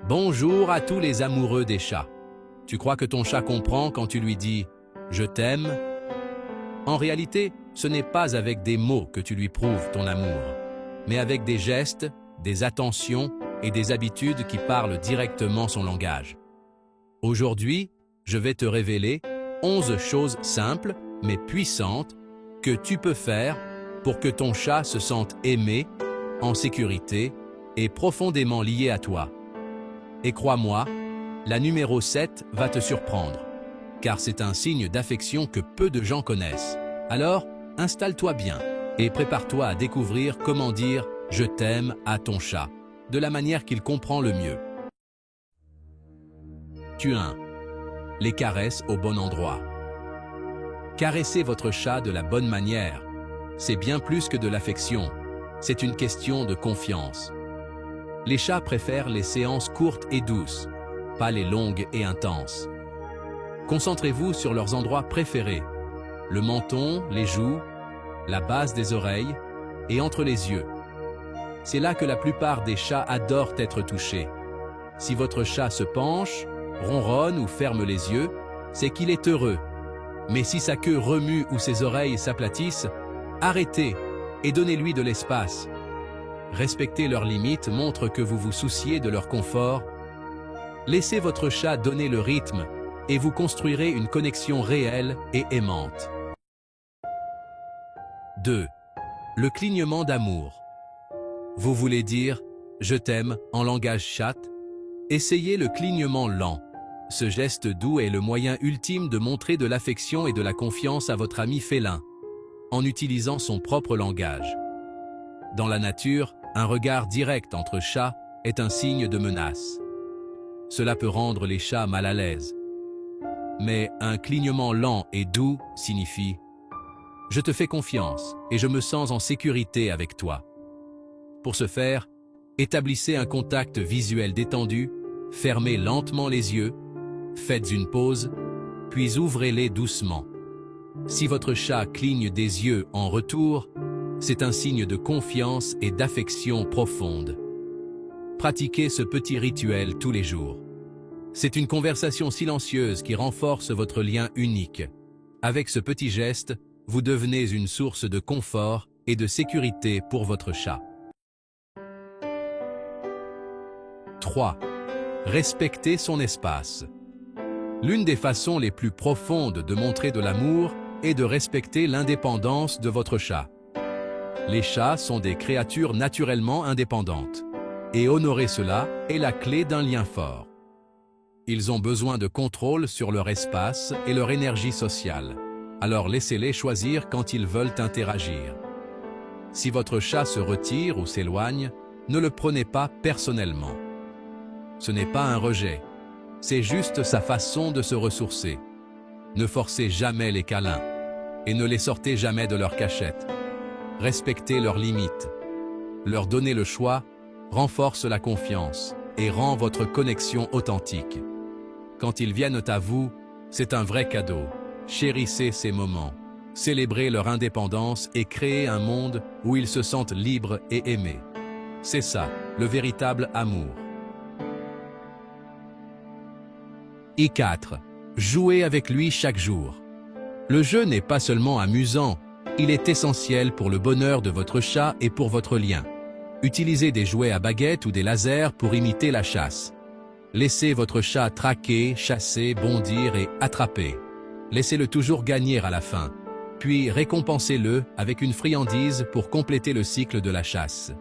Bonjour à tous les amoureux des chats. Tu crois que ton chat comprend quand tu lui dis « je t'aime » ? En réalité, ce n'est pas avec des mots que tu lui prouves ton amour, mais avec des gestes, des attentions et des habitudes qui parlent directement son langage. Aujourd'hui, je vais te révéler 11 choses simples mais puissantes que tu peux faire pour que ton chat se sente aimé, en sécurité et profondément lié à toi. Et crois-moi, la numéro 7 va te surprendre, car c'est un signe d'affection que peu de gens connaissent. Alors, installe-toi bien et prépare-toi à découvrir comment dire « je t'aime » à ton chat, de la manière qu'il comprend le mieux. 1. Les caresses au bon endroit. Caressez votre chat de la bonne manière. C'est bien plus que de l'affection, c'est une question de confiance. Les chats préfèrent les séances courtes et douces, pas les longues et intenses. Concentrez-vous sur leurs endroits préférés, le menton, les joues, la base des oreilles et entre les yeux. C'est là que la plupart des chats adorent être touchés. Si votre chat se penche, ronronne ou ferme les yeux, c'est qu'il est heureux. Mais si sa queue remue ou ses oreilles s'aplatissent, arrêtez et donnez-lui de l'espace. Respecter leurs limites montre que vous vous souciez de leur confort. Laissez votre chat donner le rythme et vous construirez une connexion réelle et aimante. 2. Le clignement d'amour. Vous voulez dire « je t'aime » en langage chat? Essayez le clignement lent. Ce geste doux est le moyen ultime de montrer de l'affection et de la confiance à votre ami félin, en utilisant son propre langage. Dans la nature, un regard direct entre chats est un signe de menace. Cela peut rendre les chats mal à l'aise. Mais un clignement lent et doux signifie « je te fais confiance et je me sens en sécurité avec toi ». Pour ce faire, établissez un contact visuel détendu, fermez lentement les yeux, faites une pause, puis ouvrez-les doucement. Si votre chat cligne des yeux en retour, c'est un signe de confiance et d'affection profonde. Pratiquez ce petit rituel tous les jours. C'est une conversation silencieuse qui renforce votre lien unique. Avec ce petit geste, vous devenez une source de confort et de sécurité pour votre chat. 3. Respectez son espace. L'une des façons les plus profondes de montrer de l'amour est de respecter l'indépendance de votre chat. Les chats sont des créatures naturellement indépendantes, et honorer cela est la clé d'un lien fort. Ils ont besoin de contrôle sur leur espace et leur énergie sociale, alors laissez-les choisir quand ils veulent interagir. Si votre chat se retire ou s'éloigne, ne le prenez pas personnellement. Ce n'est pas un rejet, c'est juste sa façon de se ressourcer. Ne forcez jamais les câlins, et ne les sortez jamais de leur cachette. Respectez leurs limites. Leur donner le choix renforce la confiance et rend votre connexion authentique. Quand ils viennent à vous, c'est un vrai cadeau. Chérissez ces moments. Célébrez leur indépendance et créez un monde où ils se sentent libres et aimés. C'est ça, le véritable amour. 4. Jouez avec lui chaque jour. Le jeu n'est pas seulement amusant, il est essentiel pour le bonheur de votre chat et pour votre lien. Utilisez des jouets à baguette ou des lasers pour imiter la chasse. Laissez votre chat traquer, chasser, bondir et attraper. Laissez-le toujours gagner à la fin, puis récompensez-le avec une friandise pour compléter le cycle de la chasse.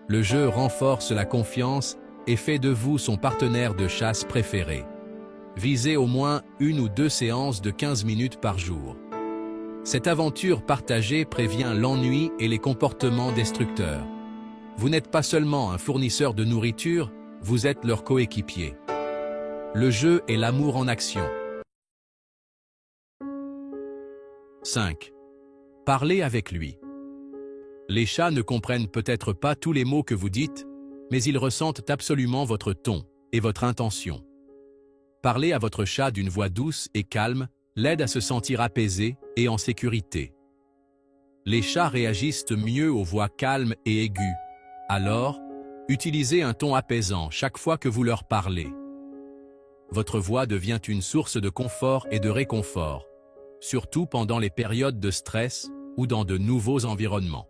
Le jeu renforce la confiance et fait de vous son partenaire de chasse préféré. Visez au moins 1 ou 2 séances de 15 minutes par jour. Cette aventure partagée prévient l'ennui et les comportements destructeurs. Vous n'êtes pas seulement un fournisseur de nourriture, vous êtes leur coéquipier. Le jeu est l'amour en action. 5. Parlez avec lui. Les chats ne comprennent peut-être pas tous les mots que vous dites, mais ils ressentent absolument votre ton et votre intention. Parler à votre chat d'une voix douce et calme l'aide à se sentir apaisé et en sécurité. Les chats réagissent mieux aux voix calmes et aiguës. Alors, Utilisez un ton apaisant chaque fois que vous leur parlez. Votre voix devient une source de confort et de réconfort, surtout pendant les périodes de stress ou dans de nouveaux environnements.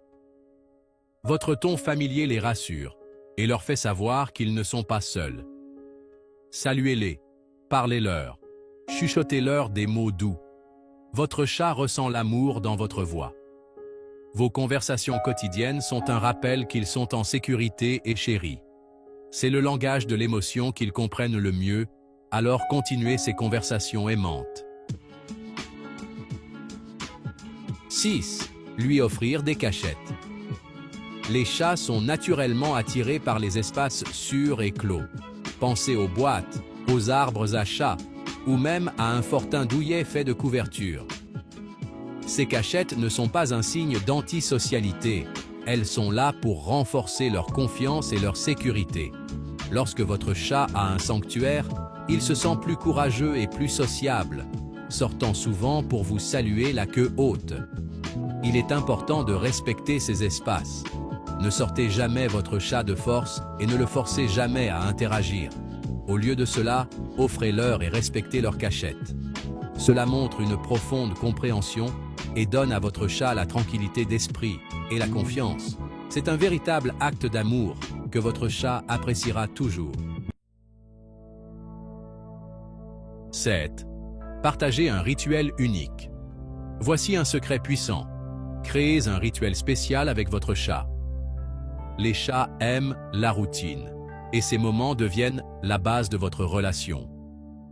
Votre ton familier les rassure et leur fait savoir qu'ils ne sont pas seuls. Saluez-les, parlez-leur, chuchotez-leur des mots doux. Votre chat ressent l'amour dans votre voix. Vos conversations quotidiennes sont un rappel qu'ils sont en sécurité et chéris. C'est le langage de l'émotion qu'ils comprennent le mieux, alors continuez ces conversations aimantes. 6. Lui offrir des cachettes. Les chats sont naturellement attirés par les espaces sûrs et clos. Pensez aux boîtes, aux arbres à chats, ou même à un fortin douillet fait de couvertures. Ces cachettes ne sont pas un signe d'antisocialité, elles sont là pour renforcer leur confiance et leur sécurité. Lorsque votre chat a un sanctuaire, il se sent plus courageux et plus sociable, sortant souvent pour vous saluer la queue haute. Il est important de respecter ces espaces. Ne sortez jamais votre chat de force et ne le forcez jamais à interagir. Au lieu de cela, offrez-leur et respectez leur cachette. Cela montre une profonde compréhension et donne à votre chat la tranquillité d'esprit et la confiance. C'est un véritable acte d'amour que votre chat appréciera toujours. 7. Partagez un rituel unique. Voici un secret puissant. Créez un rituel spécial avec votre chat. Les chats aiment la routine, et ces moments deviennent la base de votre relation.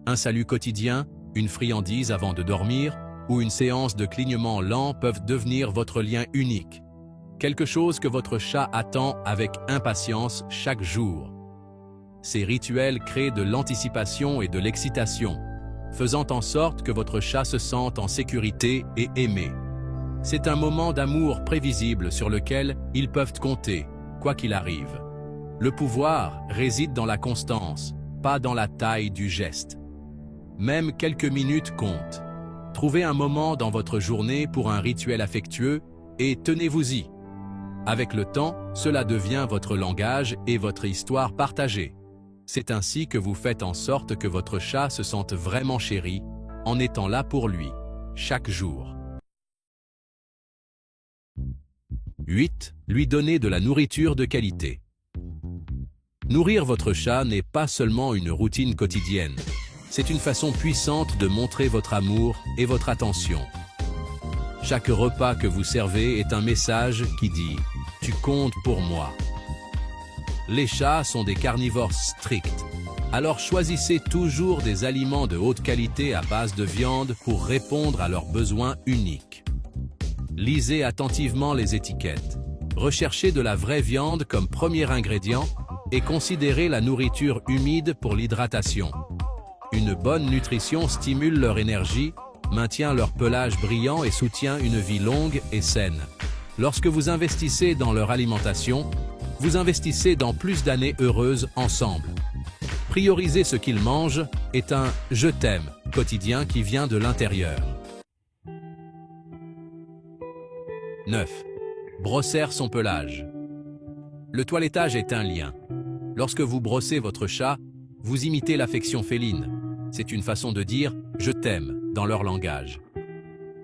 Un salut quotidien, une friandise avant de dormir, ou une séance de clignement lent peuvent devenir votre lien unique. Quelque chose que votre chat attend avec impatience chaque jour. Ces rituels créent de l'anticipation et de l'excitation, faisant en sorte que votre chat se sente en sécurité et aimé. C'est un moment d'amour prévisible sur lequel ils peuvent compter, quoi qu'il arrive. Le pouvoir réside dans la constance, pas dans la taille du geste. Même quelques minutes comptent. Trouvez un moment dans votre journée pour un rituel affectueux et tenez-vous-y. Avec le temps, cela devient votre langage et votre histoire partagée. C'est ainsi que vous faites en sorte que votre chat se sente vraiment chéri, en étant là pour lui, chaque jour. 8. Lui donner de la nourriture de qualité. Nourrir votre chat n'est pas seulement une routine quotidienne. C'est une façon puissante de montrer votre amour et votre attention. Chaque repas que vous servez est un message qui dit « Tu comptes pour moi ». Les chats sont des carnivores stricts, alors choisissez toujours des aliments de haute qualité à base de viande pour répondre à leurs besoins uniques. Lisez attentivement les étiquettes. Recherchez de la vraie viande comme premier ingrédient et considérez la nourriture humide pour l'hydratation. Une bonne nutrition stimule leur énergie, maintient leur pelage brillant et soutient une vie longue et saine. Lorsque vous investissez dans leur alimentation, vous investissez dans plus d'années heureuses ensemble. Prioriser ce qu'ils mangent est un « je t'aime » quotidien qui vient de l'intérieur. 9. Brosser son pelage. Le toilettage est un lien. Lorsque vous brossez votre chat, vous imitez l'affection féline. C'est une façon de dire « je t'aime » dans leur langage.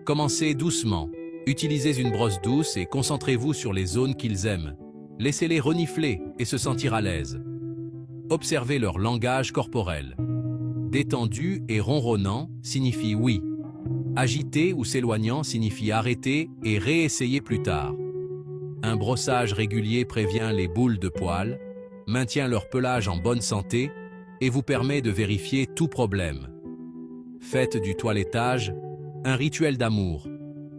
Commencez doucement. Utilisez une brosse douce et concentrez-vous sur les zones qu'ils aiment. Laissez-les renifler et se sentir à l'aise. Observez leur langage corporel. Détendu et ronronnant signifie oui. Agité ou s'éloignant signifie arrêter et réessayer plus tard. Un brossage régulier prévient les boules de poils, maintient leur pelage en bonne santé et vous permet de vérifier tout problème. Faites du toilettage un rituel d'amour,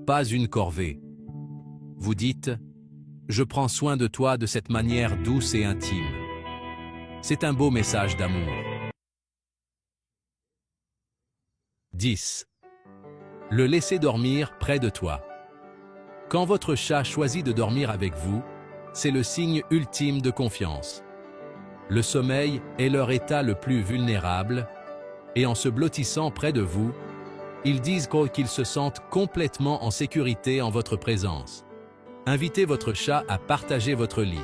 pas une corvée. Vous dites « Je prends soin de toi de cette manière douce et intime ». C'est un beau message d'amour. 10. Le laisser dormir près de toi. Quand votre chat choisit de dormir avec vous, c'est le signe ultime de confiance. Le sommeil est leur état le plus vulnérable, et en se blottissant près de vous, ils disent qu'ils se sentent complètement en sécurité en votre présence. Invitez votre chat à partager votre lit.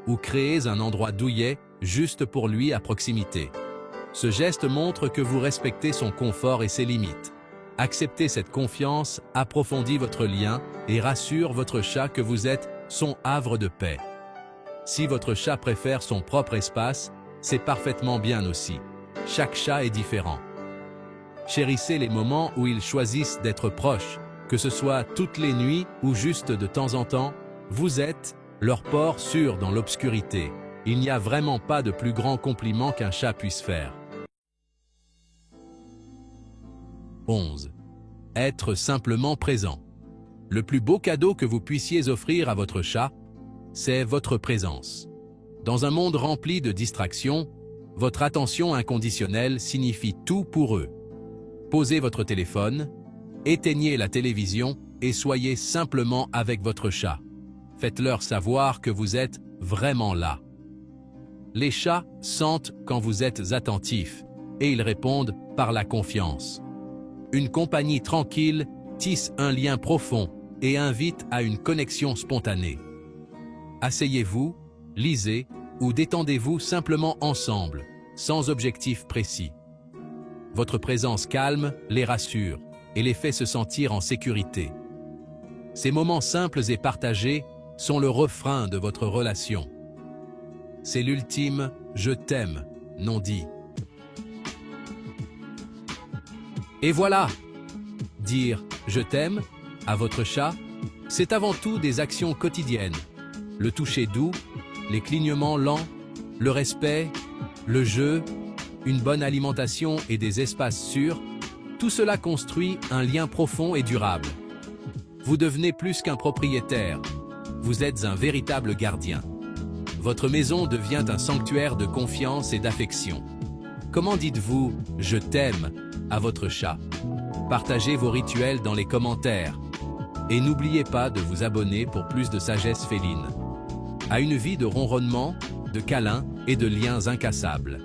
ou créez un endroit douillet juste pour lui à proximité. Ce geste montre que vous respectez son confort et ses limites. Accepter cette confiance approfondit votre lien et rassure votre chat que vous êtes son havre de paix. Si votre chat préfère son propre espace, c'est parfaitement bien aussi. Chaque chat est différent. Chérissez les moments où ils choisissent d'être proches, que ce soit toutes les nuits ou juste de temps en temps. Vous êtes leur port sûr dans l'obscurité. Il n'y a vraiment pas de plus grand compliment qu'un chat puisse faire. 11. Être simplement présent. Le plus beau cadeau que vous puissiez offrir à votre chat, c'est votre présence. Dans un monde rempli de distractions, votre attention inconditionnelle signifie tout pour eux. Posez votre téléphone, éteignez la télévision et soyez simplement avec votre chat. Faites-leur savoir que vous êtes vraiment là. Les chats sentent quand vous êtes attentif et ils répondent par la confiance. Une compagnie tranquille tisse un lien profond et invite à une connexion spontanée. Asseyez-vous, lisez ou détendez-vous simplement ensemble, sans objectif précis. Votre présence calme les rassure et les fait se sentir en sécurité. Ces moments simples et partagés sont le refrain de votre relation. C'est l'ultime « je t'aime » non dit. Et voilà! Dire « je t'aime » à votre chat, c'est avant tout des actions quotidiennes. Le toucher doux, les clignements lents, le respect, le jeu, une bonne alimentation et des espaces sûrs, tout cela construit un lien profond et durable. Vous devenez plus qu'un propriétaire, vous êtes un véritable gardien. Votre maison devient un sanctuaire de confiance et d'affection. Comment dites-vous « je t'aime » à votre chat? Partagez vos rituels dans les commentaires. Et n'oubliez pas de vous abonner pour plus de sagesse féline. À une vie de ronronnement, de câlins et de liens incassables.